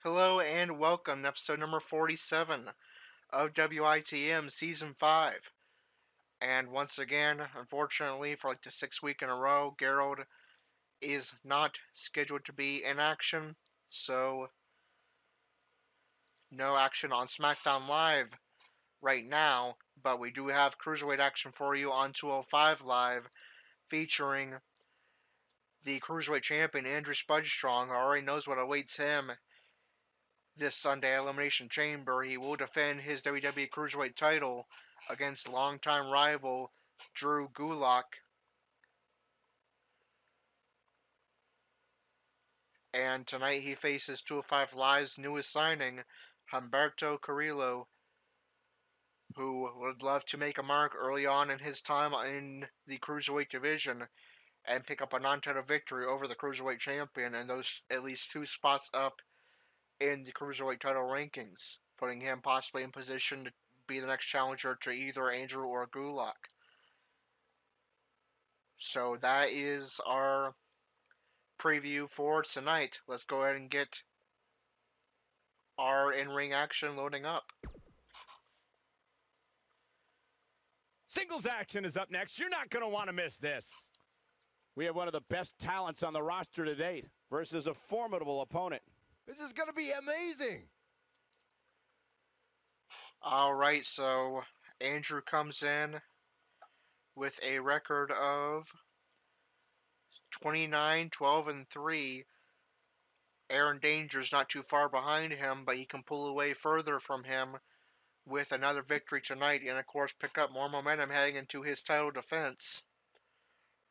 Hello and welcome to episode number 47 of WITM Season 5. And once again, unfortunately, for like the 6th week in a row, Gerald is not scheduled to be in action, so no action on SmackDown Live right now, but we do have Cruiserweight action for you on 205 Live, featuring the Cruiserweight champion, Andrew Armstrong, who already knows what awaits him this Sunday at Elimination Chamber. He will defend his WWE Cruiserweight title against longtime rival Drew Gulak. And tonight he faces 205 Live's newest signing, Humberto Carrillo, who would love to make a mark early on in his time in the Cruiserweight division and pick up a non-title victory over the Cruiserweight champion and those at least 2 spots up in the Cruiserweight title rankings, putting him possibly in position to be the next challenger to either Andrew or Gulak. So that is our preview for tonight. Let's go ahead and get our in-ring action loading up. Singles action is up next. You're not going to want to miss this. We have one of the best talents on the roster to date versus a formidable opponent. This is going to be amazing. Alright, so Andrew comes in with a record of 29, 12, and 3. Aaron Danger's not too far behind him, but he can pull away further from him with another victory tonight and, of course, pick up more momentum heading into his title defense.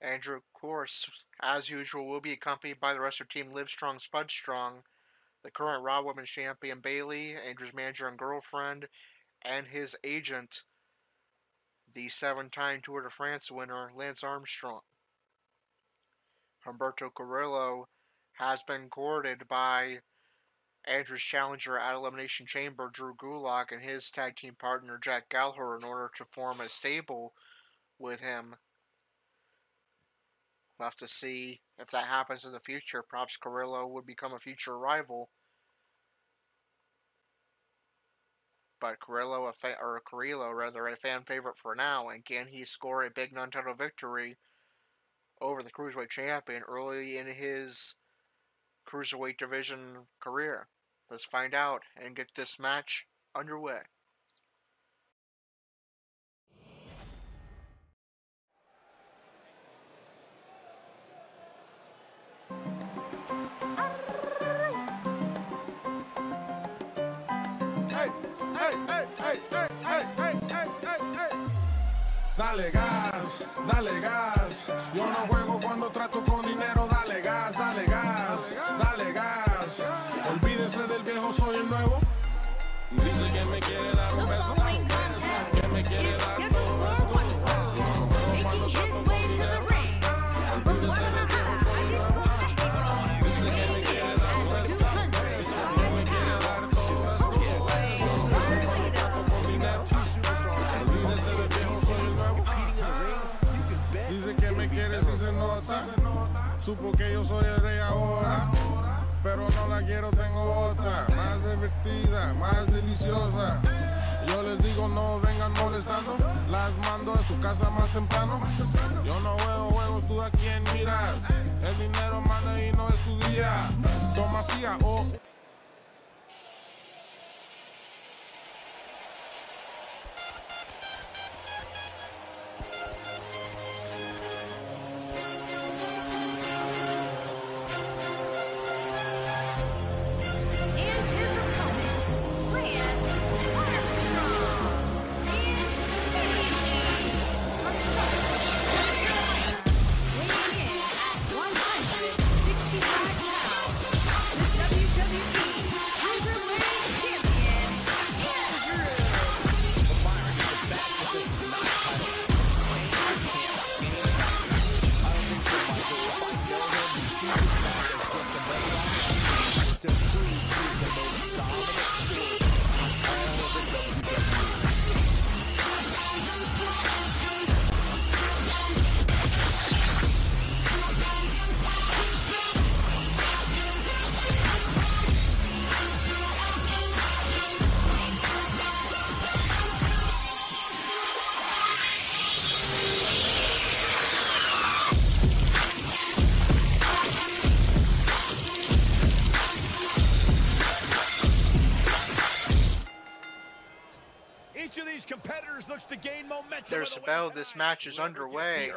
Andrew, of course, as usual, will be accompanied by the wrestler team Livestrong, Spudstrong, the current Raw Women's Champion Bayley, Andrew's manager and girlfriend, and his agent, the 7-time Tour de France winner, Lance Armstrong. Humberto Carrillo has been courted by Andrew's challenger at Elimination Chamber, Drew Gulak, and his tag team partner, Jack Gallagher, in order to form a stable with him. We'll have to see if that happens in the future. Perhaps Carrillo would become a future rival. But Carrillo, a fan favorite for now, and can he score a big non-title victory over the Cruiserweight champion early in his Cruiserweight division career? Let's find out and get this match underway. Dale gas, dale gas. Yo no juego cuando trato con dinero. Dale gas, dale gas, dale gas. Olvídese del viejo, soy el nuevo. Dice que me quiere dar un beso, que me quiere dar todo eso. Cuando trato con dinero. Olvídese del viejo, soy el nuevo. Dice que me quiere dar un beso, que me quiere dar todo eso. Cuando trato con dinero. Olvídese del viejo, soy el nuevo. Dice que me quiere si se nota. Supo que yo soy el rey ahora. Pero no la quiero, tengo otra, más divertida, más deliciosa. Yo les digo no vengan molestando, las mando a su casa más temprano. Yo no juego juegos, tú a quién miras. El dinero manda y no es tu día. Tomasía o... WWE gain momentum. There's a bell. This match is underway.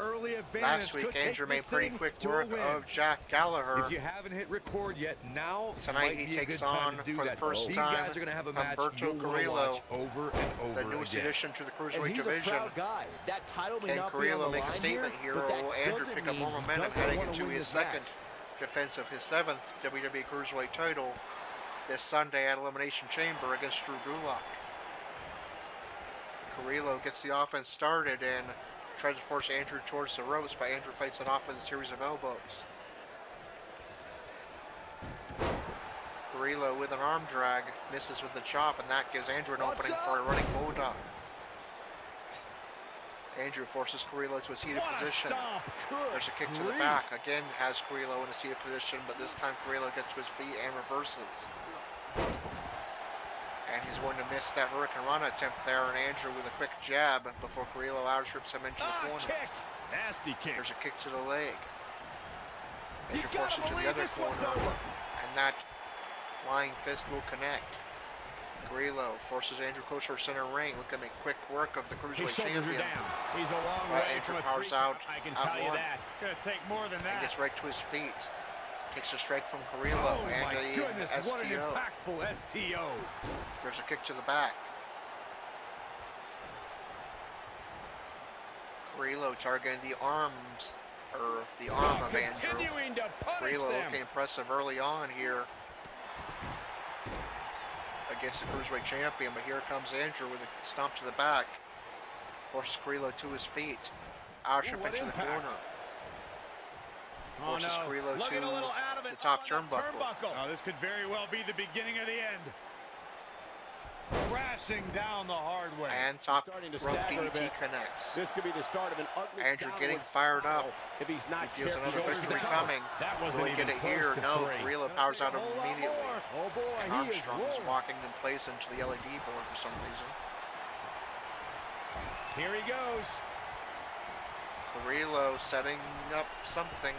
Last week, Andrew made pretty quick work of Jack Gallagher. If you haven't hit record yet, now Tonight he takes on, for the first These time, guys are gonna have a match Humberto Carrillo, over and over the newest addition to the Cruiserweight he's division. a proud guy. That title may Can not be Carrillo on the make a line statement here, but or that will Andrew doesn't pick up more mean he momentum doesn't heading wanna into win his this match. second defense of his 7th WWE Cruiserweight title this Sunday at Elimination Chamber against Drew Gulak? Carrillo gets the offense started and tries to force Andrew towards the ropes, but Andrew fights it off with a series of elbows. Carrillo with an arm drag, misses with the chop, and that gives Andrew an opening for a running bulldog. Andrew forces Carrillo to a seated position. There's a kick to the back. Again has Carrillo in a seated position, but this time Carrillo gets to his feet and reverses. And he's going to miss that Hurricane Rana attempt there, and Andrew with a quick jab before Carrillo outstrips him into the corner. Kick. Nasty kick. There's a kick to the leg. Andrew forces it to the other corner, and that flying fist will connect. Carrillo forces Andrew closer to center ring, looking to make quick work of the Cruiserweight champion. He's a long But way Andrew from a powers three out, count, I can tell you one. that. Gonna take more than that. And gets right to his feet. Takes a strike from Carrillo Oh and my a goodness, STO. what an impactful STO. There's a kick to the back. Carrillo targeting the arms, or the arm of Andrew. Continuing to punish Carrillo them. looking impressive early on here against the Cruiserweight champion, but here comes Andrew with a stomp to the back. Forces Carrillo to his feet. Outship into the corner. Forces Carrillo to the top turnbuckle. Oh, this could very well be the beginning of the end. Crashing down the hard way. And top rope Starting to stagger a DDT bit. connects. This could be the start of an ugly Andrew getting downward fired up. spiral if he's not He feels careful. another victory coming. That wasn't Will he even get it close here? to No. three. Carrillo powers out immediately. Oh boy, And Armstrong is walking in place into the LED board for some reason. Here he goes. Carrillo setting up something.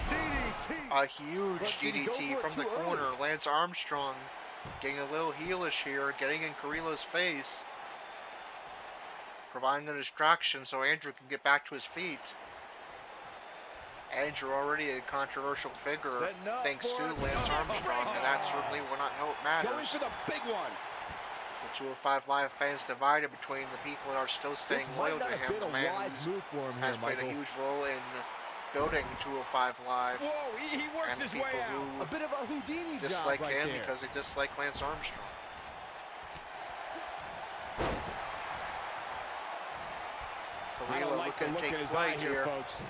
DDT. A huge But did he go DDT for it from the too early? corner. Lance Armstrong getting a little heelish here, getting in Carrillo's face, providing a distraction so Andrew can get back to his feet. Andrew already a controversial figure Setting up thanks to for it. Lance Oh, Armstrong, and that certainly will not help Going matters. for the big one. The 205 Live fans divided between the people that are still staying This loyal might to not have him, been the a man wise who move for him has here, played a Michael. huge role in building 205 Live, Whoa, he works and the his people way out. who A bit of a Houdini job dislike right him there. because they dislike Lance Armstrong. I Carrillo don't like the looking look to in take his flight eye here, here. folks.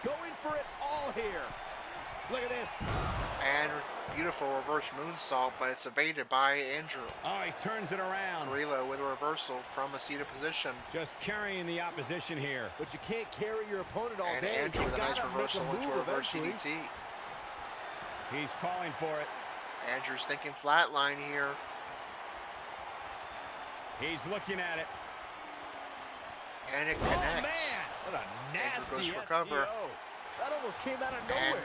Going for it all here. Look at this. And beautiful reverse moonsault, but it's evaded by Andrew. Oh, he turns it around. Carrillo with a reversal from a seated position. Just carrying the opposition here. But you can't carry your opponent all And day. Andrew You with a nice gotta make reversal move into a reverse eventually. DDT. He's calling for it. Andrew's thinking flatline here. He's looking at it. And it Oh, connects. man. What a nasty Andrew goes for cover. STO. That almost came out of And nowhere.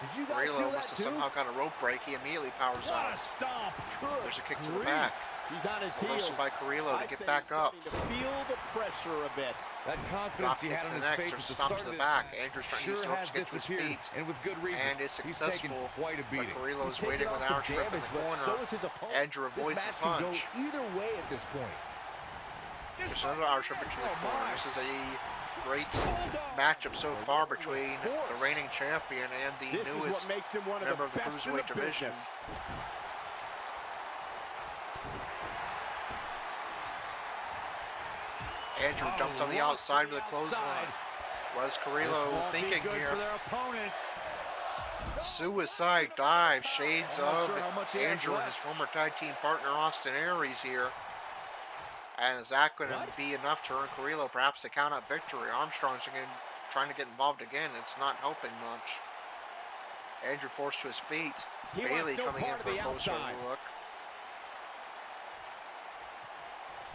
Did you guys Carrillo feel that must have too? somehow got a rope break. He immediately powers What a out. stomp. There's a kick to the grief. back. He's on his Reversal heels. by Carrillo to I'd get say back he's up. starting to feel the pressure a bit. That Drop confidence he kick had to on the his next. face There's at a the stomp start to of the this back. match Andrew's trying to sure use the ropes has to get to his disappeared, feet. and with good reason. And is He's successful. taken quite a But beating. Carrillo's He's waiting taking with on an some arm strip in damage, the but corner. so is his opponent. Andrew avoids this the match can punch. go either way at this point. There's another arm strip into the Oh, corner. my. This is a great Bulldog. matchup so far between the reigning champion and the This is newest what makes him one of member the of the best in the Cruiserweight division. business. Andrew dumped on the outside with a clothesline. Was Carrillo thinking good here? for their opponent. Suicide dive, shades I'm not of sure how much he has Andrew and left. his former tag team partner Austin Aries here. And is that going to be enough to earn Carrillo perhaps a count-out victory? Armstrong's again trying to get involved again. It's not helping much. Andrew forced to his feet. He Bayley wants no coming in part of for a the closer outside. look.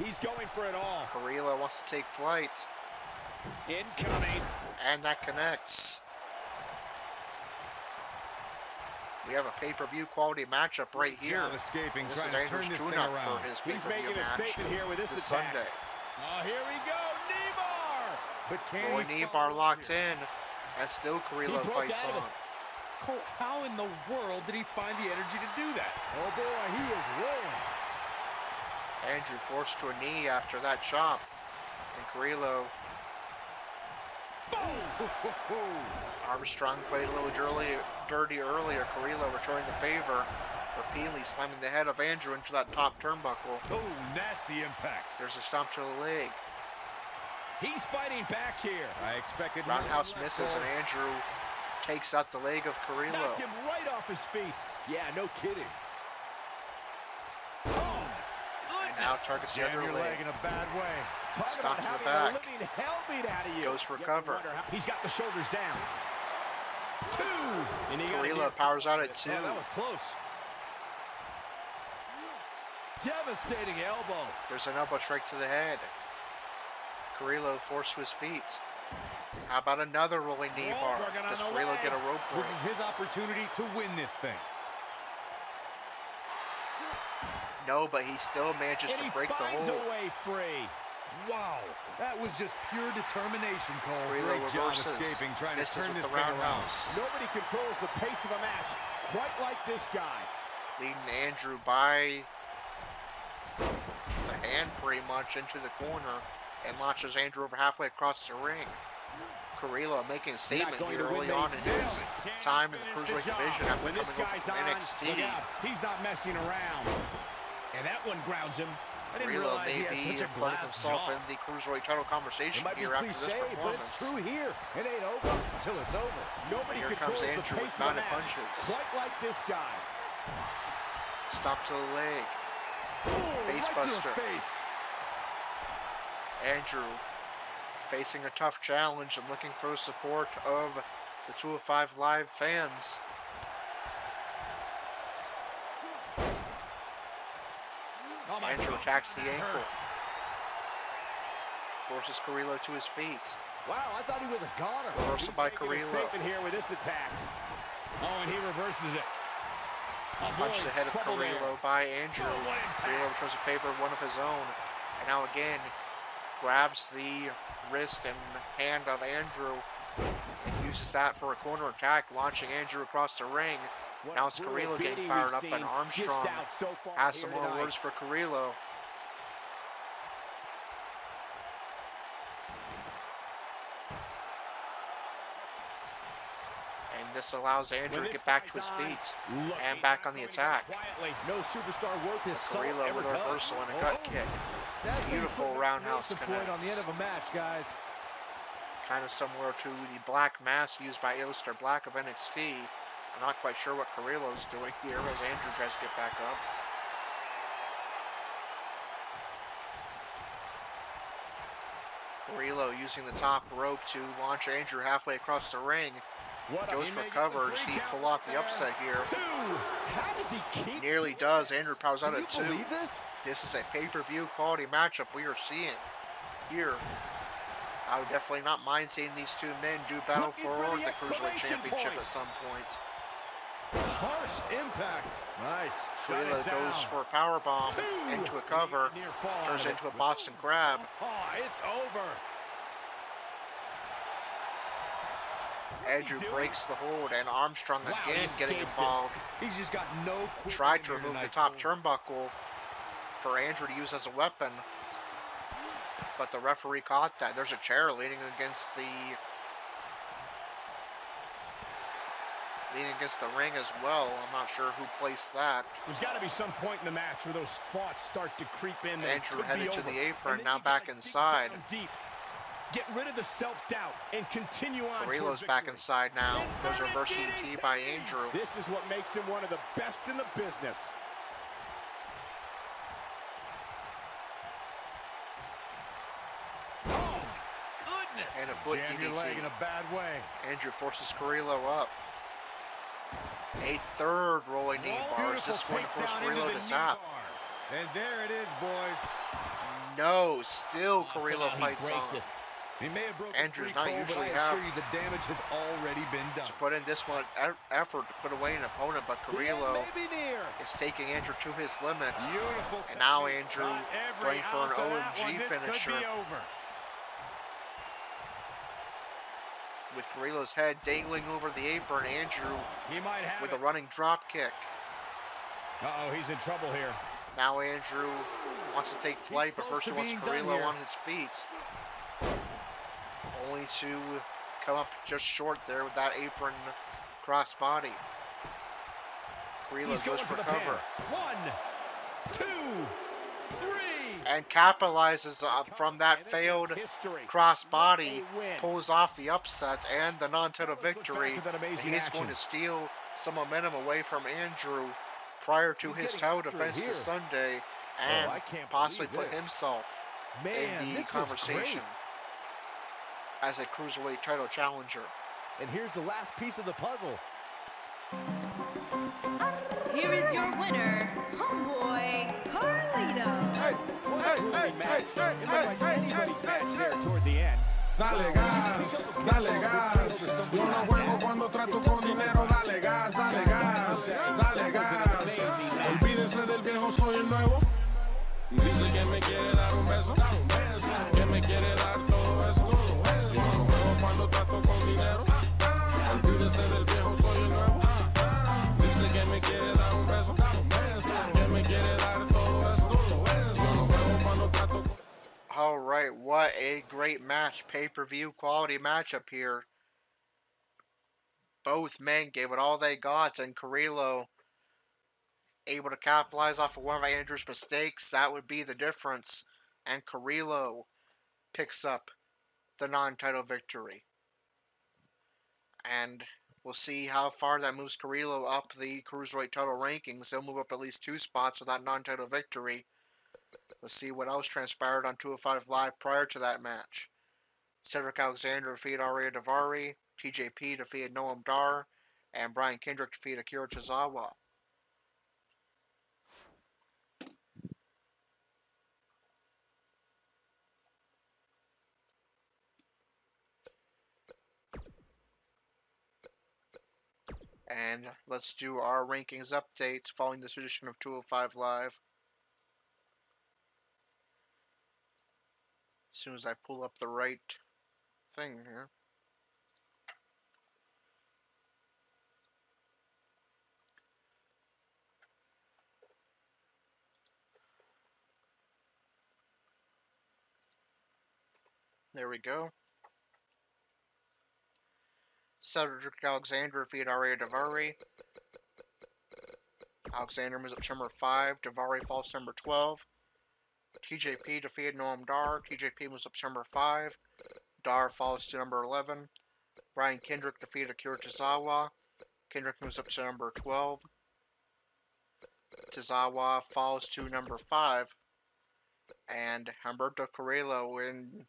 He's going for it all. Carrillo wants to take flight. Incoming. And that connects. We have a pay-per-view quality matchup right here. Escaping, This is trying to turn Andrew's this thing tune-up around. for his He's pay-per-view making a match statement here with this this attack. Sunday. Oh, here we go, knee bar! But can Roy he knee follow bar locked here? in. And still Carrillo broke fights out of on. it. Cole, how in the world did he find the energy to do that? Oh boy, he is rolling. Andrew forced to a knee after that chop. And Carrillo. Armstrong played a little dirty earlier. Carrillo returning the favor. Repeatedly slamming the head of Andrew into that top turnbuckle. Oh, nasty impact. There's a stomp to the leg. He's fighting back here. I expected Roundhouse nothing less, misses Cole. and Andrew takes out the leg of Carrillo. Knocked him right off his feet. Yeah, no kidding. Oh, And now targets the Jam other your leg. leg in a bad way. talk Stomp about to the having back. a living hell beat out of you. Goes for You cover. wonder how- He's got the shoulders down. 2. And he got a Carrillo near- powers out at 2. Oh, that was close. Devastating elbow. There's an elbow strike to the head. Carrillo forced to his feet. How about another rolling knee Oh, bar? working on Does the Carrillo leg. get a rope break? This is his opportunity to win this thing. No, but he still manages And to he break the finds hold. a way free. Wow, that was just pure determination, Cole. Carrillo Great job reverses, escaping, trying to misses turn with this the thing around. roundhouse. Nobody controls the pace of a match quite like this guy. Leading Andrew by the hand pretty much into the corner and launches Andrew over halfway across the ring. Carrillo making a statement going here to win, early mate. on in his Can't time in the finish the Cruiserweight job. division after When coming this over guy's from on, NXT. look out. He's not messing around. And that one grounds him. I didn't Carrillo realize he may had be such a putting glass himself jaw. in the Cruiserweight title It conversation might be here after this cliche, but it's performance. true here. It ain't over until it's over. Nobody Here controls comes the Andrew pace with of a mounted match punches. quite like this guy. Stop to the leg. Ooh, Face right buster. to the face. Andrew facing a tough challenge and looking for the support of the 205 Live fans. Oh my Andrew God. attacks the That ankle. hurt. Forces Carrillo to his feet. Wow, I thought he was a goner. Reversal by Making a Carrillo. statement here with this attack. Oh, and he reverses it. Punch to the head of Trouble there. Carrillo by Andrew. Oh, what impact. Carrillo returns a favor of one of his own. And now again, grabs the wrist and hand of Andrew and uses that for a corner attack, launching Andrew across the ring. What Now a it's brutal Carrillo getting beating fired we've up, and seen Armstrong dished out so far has here some more tonight. words for Carrillo. And this allows Andrew to get back to his feet and back on the attack. Quietly. No superstar worth his salt Carrillo ever with a comes. reversal and a gut kick. That's how you Beautiful put an roundhouse exclamation point on the end connects. of a match, guys. Kind of similar to the black mask used by Aleister Black of NXT. I'm not quite sure what Carrillo's doing here as Andrew tries to get back up. Carrillo using the top rope to launch Andrew halfway across the ring. What Goes for cover. Does he pull off the upset here? 2. How does he keep? Nearly does. Andrew powers out Can at you 2. believe this? This is a pay-per-view quality matchup we are seeing here. I would definitely not mind seeing these two men do battle Looking for for the the Cruiserweight exclamation Championship point. at some point. Harsh impact. Nice. Carrillo it goes down. for a powerbomb 2. into a cover, Near fall out turns of it. into a Boston Crab. Oh, it's over. Andrew doing? breaks the hold, and Armstrong Wow, he again getting escapes it. involved. He's just got no quit Tried to here remove the tonight, top Cole. turnbuckle for Andrew to use as a weapon, but the referee caught that. There's a chair leaning against the ring as well. I'm not sure who placed that. There's got to be some point in the match where those thoughts start to creep in. that it Andrew could be headed to over. the apron, And then now you back gotta dig inside. down deep. Get rid of the self-doubt and continue on. Carrillo's toward back victory. inside now. There's a Inverted reverse DDT by Andrew. This is what makes him one of the best in the business. Oh, my goodness. And a foot Jam your leg in DDT. a bad way. Andrew forces Carrillo up. A third rolling knee bar. Is this going to force Carrillo to stop? And there it is, boys. No, still Oh, Carrillo somehow he fights breaks on. it. He may have broken Andrews free, not Cole, usually but I have assure you the damage has already been done. to put in this one effort to put away an opponent, but Carrillo is taking Andrew to his limit. Beautiful. And now Andrew Got every going for an ounce of that OMG one. This finisher. could be over. With Carrillo's head dangling over the apron, Andrew He might have with it. a running drop kick. Uh-oh, he's in trouble here. Now Andrew wants to take flight, but first he wants Carrillo on his feet. Only to come up just short there with that apron crossbody. Carrillo goes for cover. 1, 2, 3. And capitalizes from that failed crossbody, pulls off the upset and the non-title victory. And he is going to steal some momentum away from Andrew prior to his title defense this Sunday, and possibly put himself in the conversation as a Cruiserweight title challenger. And here's the last piece of the puzzle. Here is your winner, Homeboy Carlito. Toward the end. Dale gas, dale gas. Yo no juego cuando trato con dinero. Dale gas, dale gas, dale gas. Olvídese del viejo, soy el nuevo. Dice que me quiere dar un beso, que me quiere dar todo eso. Yo no juego cuando trato con dinero. Olvídese del viejo, soy el nuevo. Dice que me quiere dar un beso, que me quiere dar todo eso. Yo no juego cuando trato con... All right, what a great match, pay-per-view quality matchup here. Both men gave it all they got, and Carrillo able to capitalize off of one of Andrew's mistakes. That would be the difference, and Carrillo picks up the non-title victory. And we'll see how far that moves Carrillo up the Cruiserweight title rankings. He'll move up at least 2 spots with that non-title victory. Let's see what else transpired on 205 Live prior to that match. Cedric Alexander defeated Arya Daivari, TJP defeated Noam Dar, and Brian Kendrick defeated Akira Tozawa. And let's do our rankings updates following this edition of 205 Live. As soon as I pull up the right thing here. There we go. Cedric Alexander defeated Arya Daivari. Alexander moves up to number 5. Daivari falls to number 12. TJP defeated Noam Dar. TJP moves up to number 5. Dar falls to number 11. Brian Kendrick defeated Akira Tozawa. Kendrick moves up to number 12. Tozawa falls to number 5. And Humberto Carrillo in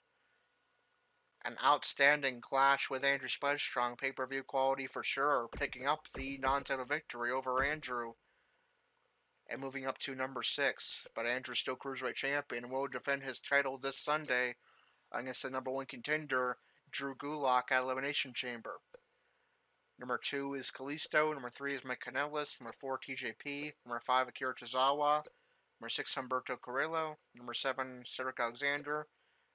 an outstanding clash with Andrew Spudstrong, pay-per-view quality for sure, picking up the non-title victory over Andrew and moving up to number 6. But Andrew's still Cruiserweight champion and will defend his title this Sunday against the number 1 contender, Drew Gulak, at Elimination Chamber. Number 2 is Kalisto. Number 3 is Mike Kanellis. Number 4, TJP. Number 5, Akira Tozawa. Number 6, Humberto Carrillo. Number 7, Cedric Alexander.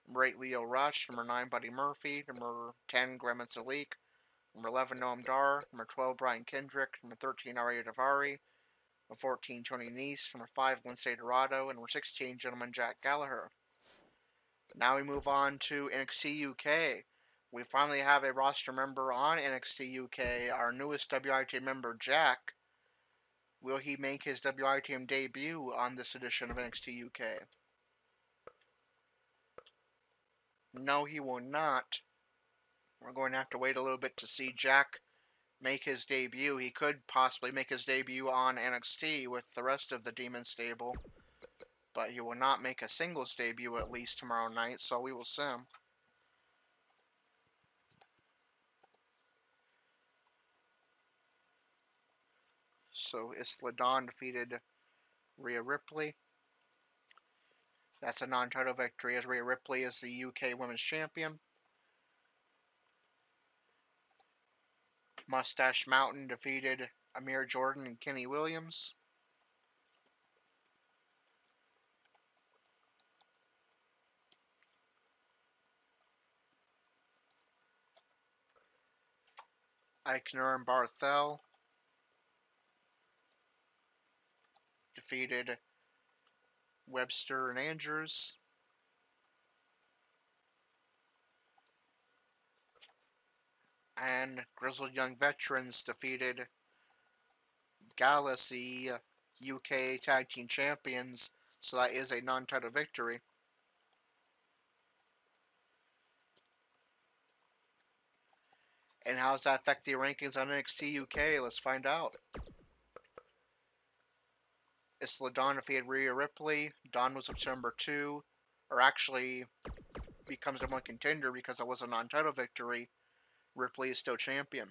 Number 8, Leo Roush. Number 9, Buddy Murphy. Number 10, Graham Zalik. Number 11, Noam Dar. Number 12, Brian Kendrick. Number 13, Arya Daivari. Number 14, Tony Nese. Number 5, Lince Dorado. And number 16, Gentleman Jack Gallagher. Now we move on to NXT UK. We finally have a roster member on NXT UK, our newest WITM member, Jack. Will he make his WITM debut on this edition of NXT UK? No, he will not. We're going to have to wait a little bit to see Jack make his debut. He could possibly make his debut on NXT with the rest of the Demon stable, but he will not make a singles debut at least tomorrow night, so we will see him. So Isla Dawn defeated Rhea Ripley. That's a non-title victory as Rhea Ripley is the UK Women's Champion. Mustache Mountain defeated Amir Jordan and Kenny Williams. Eichner and Barthel defeated Webster and Andrews. And Grizzled Young Veterans defeated Gallus, the UK Tag Team Champions, so that is a non-title victory. And how does that affect the rankings on NXT UK? Let's find out. Isla Dawn defeated Rhea Ripley. Dawn was up to number 2, or actually becomes number 1 contender because it was a non-title victory. Ripley is still champion.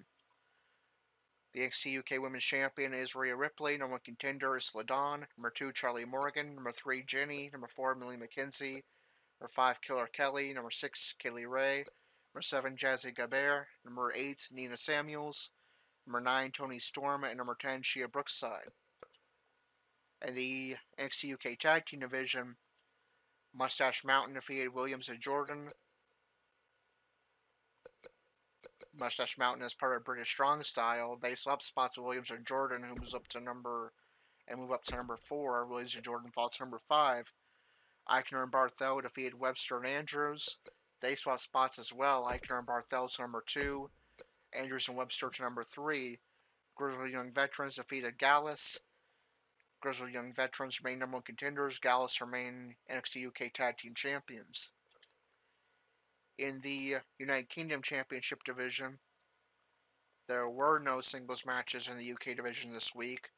The NXT UK Women's Champion is Rhea Ripley. Number 1 contender is Isla Dawn. Number 2, Charlie Morgan. Number 3, Jenny. Number 4, Millie McKenzie. Number 5, Killer Kelly. Number 6, Kaylee Ray. Number 7, Jazzy Gabert. Number 8, Nina Samuels. Number 9, Toni Storm. And number 10, Shia Brookside. In the NXT UK Tag Team Division, Mustache Mountain defeated Williams and Jordan. Mustache Mountain is part of British Strong Style. They swapped spots with Williams and Jordan, who moves up to number 4. Williams and Jordan fall to number 5. Eichner and Barthel defeated Webster and Andrews. They swapped spots as well. Eichner and Barthel to number 2. Andrews and Webster to number 3. Grizzled Young Veterans defeated Gallus. Grizzled Young Veterans remain number 1 contenders. Gallus remain NXT UK Tag Team Champions. In the United Kingdom Championship Division, there were no singles matches in the UK division this week.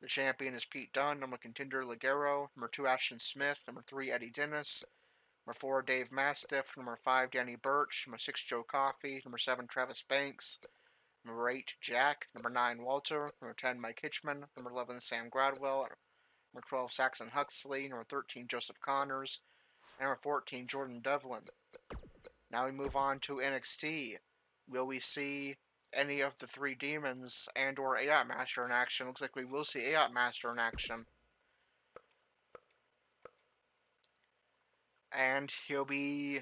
The champion is Pete Dunne, number 1 contender Ligero, number 2 Ashton Smith, number 3 Eddie Dennis, number 4 Dave Mastiff, number 5 Danny Burch, number 6 Joe Coffey, number 7 Travis Banks, number 8 Jack, number 9 Walter, number 10 Mike Hitchman, number 11 Sam Gradwell, number 12 Saxon Huxley, number 13 Joseph Connors, and number 14 Jordan Devlin. Now we move on to NXT. Will we see any of the 3 Demons and or AOT Master in action? Looks like we will see AOT Master in action. And he'll be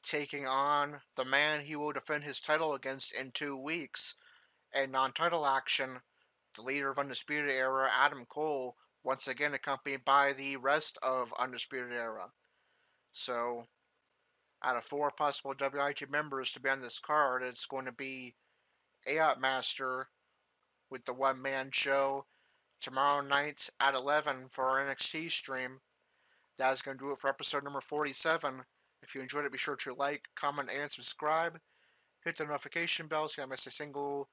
taking on the man he will defend his title against in 2 weeks. In non-title action, the leader of Undisputed Era, Adam Cole, once again accompanied by the rest of Undisputed Era. So, out of 4 possible WIT members to be on this card, it's going to be AOT Master with the one-man show tomorrow night at 11 for our NXT stream. That is going to do it for episode number 47. If you enjoyed it, be sure to like, comment, and subscribe. Hit the notification bell so you don't miss a single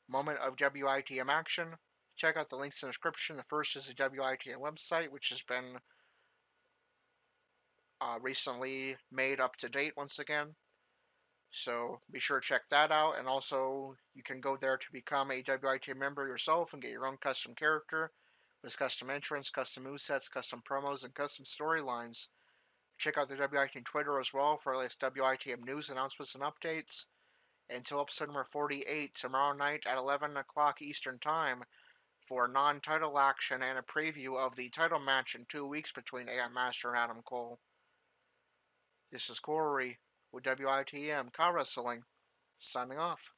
moment of WITM action. Check out the links in the description. The first is the WITM website, which has been recently made up to date once again. So be sure to check that out. And also, you can go there to become a WITM member yourself and get your own custom character with custom entrants, custom movesets, custom promos, and custom storylines. Check out the WITM Twitter as well for the latest WITM news, announcements, and updates. Until episode number 48, tomorrow night at 11 o'clock Eastern Time, for non-title action and a preview of the title match in 2 weeks between AOT Master and Adam Cole. This is Corey with WITM Car Wrestling, signing off.